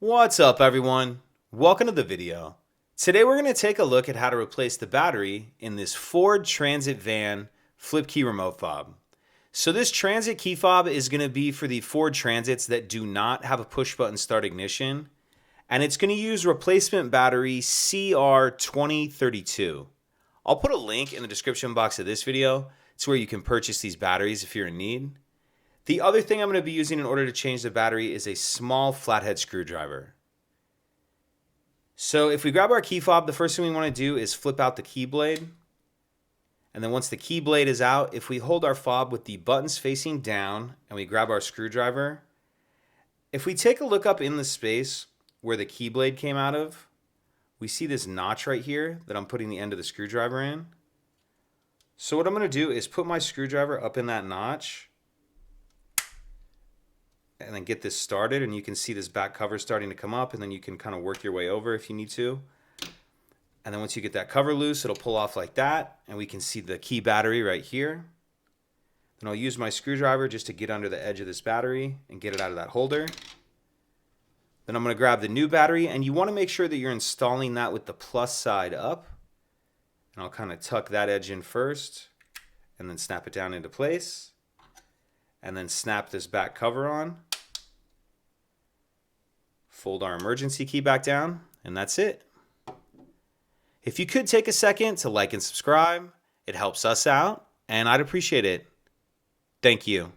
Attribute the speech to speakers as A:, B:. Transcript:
A: What's up, everyone? Welcome to the video. Today we're going to take a look at how to replace the battery in this Ford Transit van flip key remote fob. So this Transit key fob is going to be for the Ford Transits that do not have a push button start ignition, and it's going to use replacement battery CR2032. I'll put a link in the description box of this video to where you can purchase these batteries if you're in need. The other thing I'm going to be using in order to change the battery is a small flathead screwdriver. So if we grab our key fob, the first thing we want to do is flip out the key blade. And then once the key blade is out, if we hold our fob with the buttons facing down and we grab our screwdriver, if we take a look up in the space where the key blade came out of, we see this notch right here that I'm putting the end of the screwdriver in. So what I'm going to do is put my screwdriver up in that notch and then get this started, and you can see this back cover starting to come up, and then you can kind of work your way over if you need to. And then once you get that cover loose, it'll pull off like that, and we can see the key battery right here. Then I'll use my screwdriver just to get under the edge of this battery and get it out of that holder. Then I'm going to grab the new battery, and you want to make sure that you're installing that with the plus side up. And I'll kind of tuck that edge in first and then snap it down into place. And then snap this back cover on. Fold our emergency key back down, and that's it. If you could take a second to like and subscribe, it helps us out, and I'd appreciate it. Thank you.